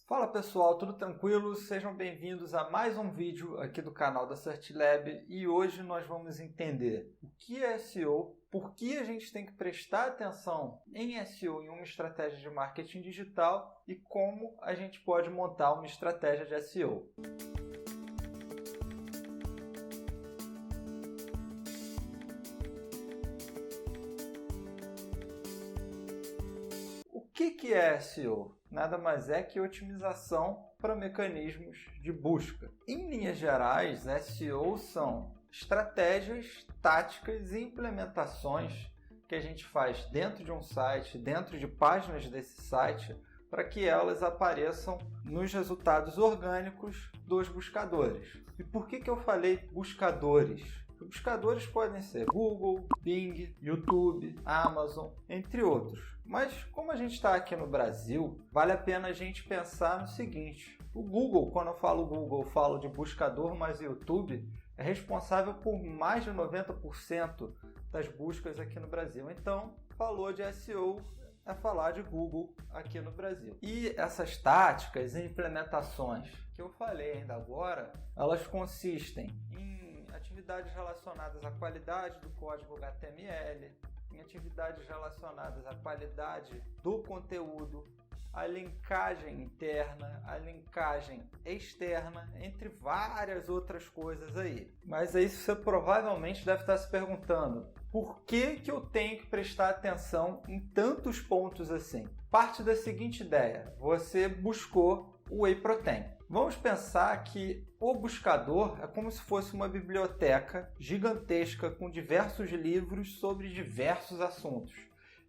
Fala pessoal, tudo tranquilo? Sejam bem-vindos a mais um vídeo aqui do canal da CertLab e hoje nós vamos entender o que é SEO, por que a gente tem que prestar atenção em SEO em uma estratégia de marketing digital e como a gente pode montar uma estratégia de SEO. O que é SEO? Nada mais é que otimização para mecanismos de busca. Em linhas gerais, SEO são estratégias, táticas e implementações que a gente faz dentro de um site, dentro de páginas desse site, para que elas apareçam nos resultados orgânicos dos buscadores. E por que eu falei buscadores? Os buscadores podem ser Google, Bing, YouTube, Amazon, entre outros. Mas como a gente está aqui no Brasil, vale a pena a gente pensar no seguinte. O Google, quando eu falo Google, eu falo de buscador, mas o YouTube é responsável por mais de 90% das buscas aqui no Brasil. Então, falou de SEO, é falar de Google aqui no Brasil. E essas táticas e implementações que eu falei ainda agora, elas consistem em atividades relacionadas à qualidade do código HTML, em atividades relacionadas à qualidade do conteúdo, a linkagem interna, a linkagem externa, entre várias outras coisas aí. Mas aí você provavelmente deve estar se perguntando, por que eu tenho que prestar atenção em tantos pontos assim? Parte da seguinte ideia, você buscou o Whey Protein. Vamos pensar que o buscador é como se fosse uma biblioteca gigantesca com diversos livros sobre diversos assuntos.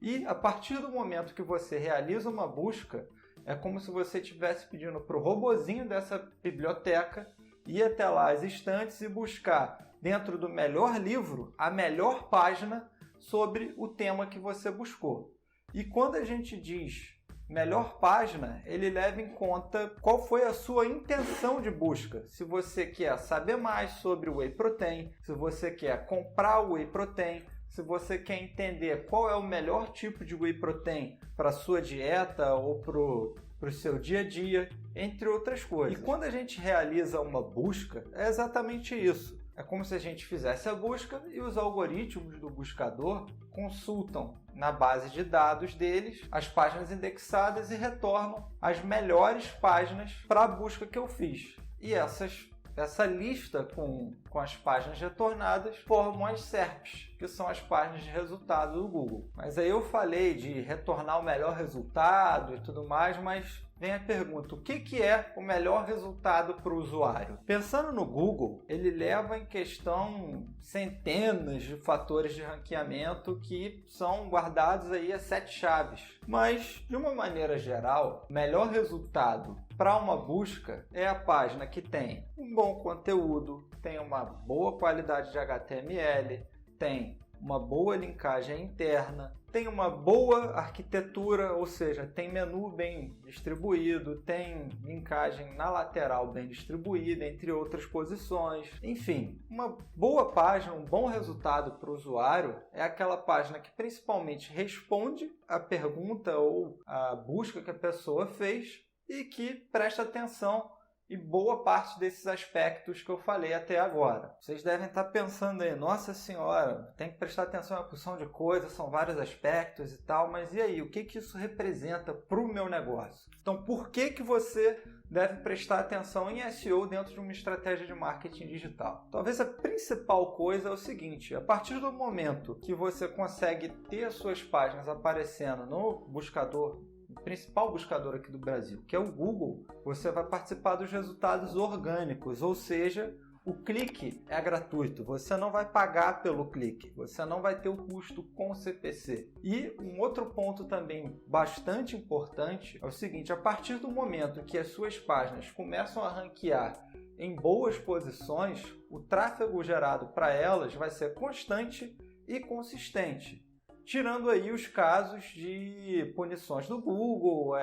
E a partir do momento que você realiza uma busca, é como se você estivesse pedindo para o robozinho dessa biblioteca ir até lá as estantes e buscar dentro do melhor livro a melhor página sobre o tema que você buscou. E quando a gente diz melhor página, ele leva em conta qual foi a sua intenção de busca. Se você quer saber mais sobre o Whey Protein, se você quer comprar o Whey Protein, se você quer entender qual é o melhor tipo de Whey Protein para a sua dieta ou para o seu dia a dia, entre outras coisas. E quando a gente realiza uma busca, é exatamente isso. É como se a gente fizesse a busca e os algoritmos do buscador consultam na base de dados deles as páginas indexadas e retornam as melhores páginas para a busca que eu fiz. E essa lista com as páginas retornadas formam as SERPs, que são as páginas de resultado do Google. Mas aí eu falei de retornar o melhor resultado e tudo mais, mas vem a pergunta, o que é o melhor resultado para o usuário? Pensando no Google, ele leva em questão centenas de fatores de ranqueamento que são guardados aí a 7 chaves. Mas, de uma maneira geral, o melhor resultado para uma busca é a página que tem um bom conteúdo, tem uma boa qualidade de HTML, tem uma boa linkagem interna, tem uma boa arquitetura, ou seja, tem menu bem distribuído, tem linkagem na lateral bem distribuída, entre outras posições. Enfim, uma boa página, um bom resultado para o usuário é aquela página que principalmente responde a pergunta ou a busca que a pessoa fez e que presta atenção e boa parte desses aspectos que eu falei até agora. Vocês devem estar pensando aí, nossa senhora, tem que prestar atenção em uma porção de coisas, são vários aspectos e tal, mas e aí, o que isso representa para o meu negócio? Então, por que você deve prestar atenção em SEO dentro de uma estratégia de marketing digital? Talvez a principal coisa é o seguinte, a partir do momento que você consegue ter as suas páginas aparecendo no buscador, o principal buscador aqui do Brasil, que é o Google, você vai participar dos resultados orgânicos, ou seja, o clique é gratuito, você não vai pagar pelo clique, você não vai ter o custo com o CPC. E um outro ponto também bastante importante é o seguinte, a partir do momento que as suas páginas começam a ranquear em boas posições, o tráfego gerado para elas vai ser constante e consistente. Tirando aí os casos de punições do Google,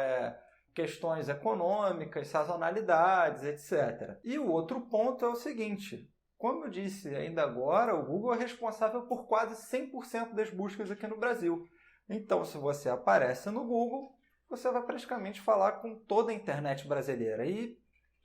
questões econômicas, sazonalidades, etc. E o outro ponto é o seguinte, como eu disse ainda agora, o Google é responsável por quase 100% das buscas aqui no Brasil. Então, se você aparece no Google, você vai praticamente falar com toda a internet brasileira. E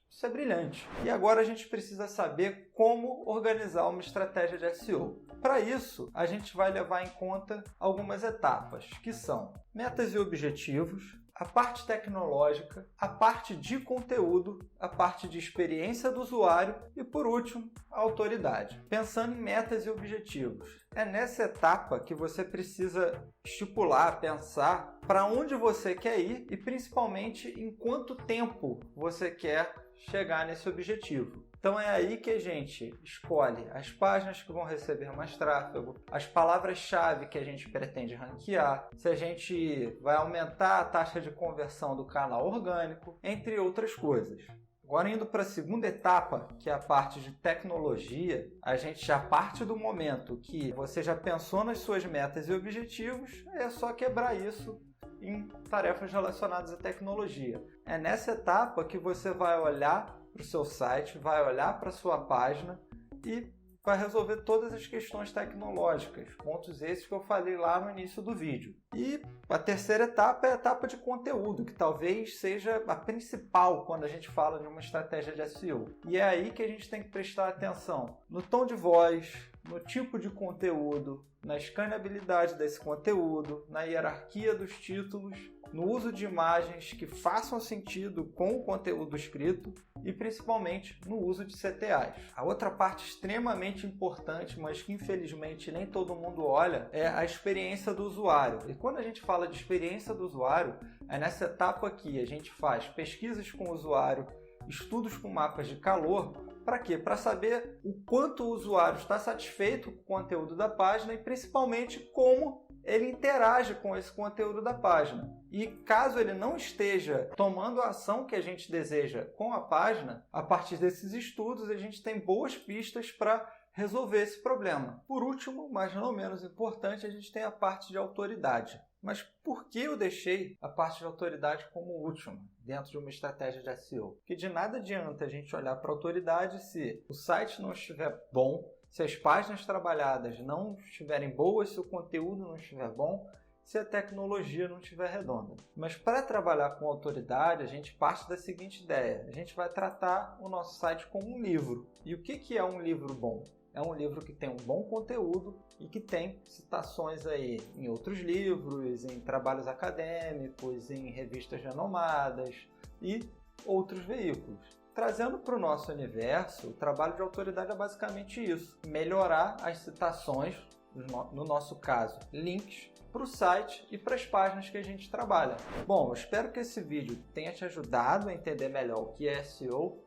isso é brilhante. E agora a gente precisa saber como organizar uma estratégia de SEO. Para isso, a gente vai levar em conta algumas etapas, que são metas e objetivos, a parte tecnológica, a parte de conteúdo, a parte de experiência do usuário e, por último, a autoridade. Pensando em metas e objetivos, é nessa etapa que você precisa estipular, pensar para onde você quer ir e, principalmente, em quanto tempo você quer chegar nesse objetivo. Então é aí que a gente escolhe as páginas que vão receber mais tráfego, as palavras-chave que a gente pretende ranquear, se a gente vai aumentar a taxa de conversão do canal orgânico, entre outras coisas. Agora, indo para a segunda etapa, que é a parte de tecnologia, a gente já parte do momento que você já pensou nas suas metas e objetivos, é só quebrar isso em tarefas relacionadas à tecnologia. É nessa etapa que você vai olhar para o seu site, vai olhar para a sua página e vai resolver todas as questões tecnológicas, pontos esses que eu falei lá no início do vídeo. E a terceira etapa é a etapa de conteúdo, que talvez seja a principal quando a gente fala de uma estratégia de SEO. E é aí que a gente tem que prestar atenção no tom de voz, no tipo de conteúdo, na escaneabilidade desse conteúdo, na hierarquia dos títulos, no uso de imagens que façam sentido com o conteúdo escrito e principalmente no uso de CTAs. A outra parte extremamente importante, mas que infelizmente nem todo mundo olha, é a experiência do usuário. E quando a gente fala de experiência do usuário, é nessa etapa aqui a gente faz pesquisas com o usuário, estudos com mapas de calor. Para quê? Para saber o quanto o usuário está satisfeito com o conteúdo da página e principalmente como ele interage com esse conteúdo da página. E caso ele não esteja tomando a ação que a gente deseja com a página, a partir desses estudos a gente tem boas pistas para resolver esse problema. Por último, mas não menos importante, a gente tem a parte de autoridade. Mas por que eu deixei a parte de autoridade como última dentro de uma estratégia de SEO? Porque de nada adianta a gente olhar para a autoridade se o site não estiver bom, se as páginas trabalhadas não estiverem boas, se o conteúdo não estiver bom, se a tecnologia não estiver redonda. Mas para trabalhar com autoridade, a gente parte da seguinte ideia: a gente vai tratar o nosso site como um livro. E o que é um livro bom? É um livro que tem um bom conteúdo e que tem citações aí em outros livros, em trabalhos acadêmicos, em revistas renomadas e outros veículos. Trazendo para o nosso universo, o trabalho de autoridade é basicamente isso: melhorar as citações, no nosso caso, links, para o site e para as páginas que a gente trabalha. Bom, eu espero que esse vídeo tenha te ajudado a entender melhor o que é SEO.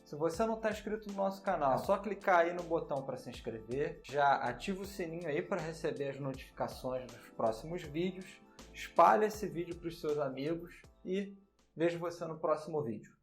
Se você não está inscrito no nosso canal, é só clicar aí no botão para se inscrever. Já ativa o sininho aí para receber as notificações dos próximos vídeos. Espalhe esse vídeo para os seus amigos e vejo você no próximo vídeo.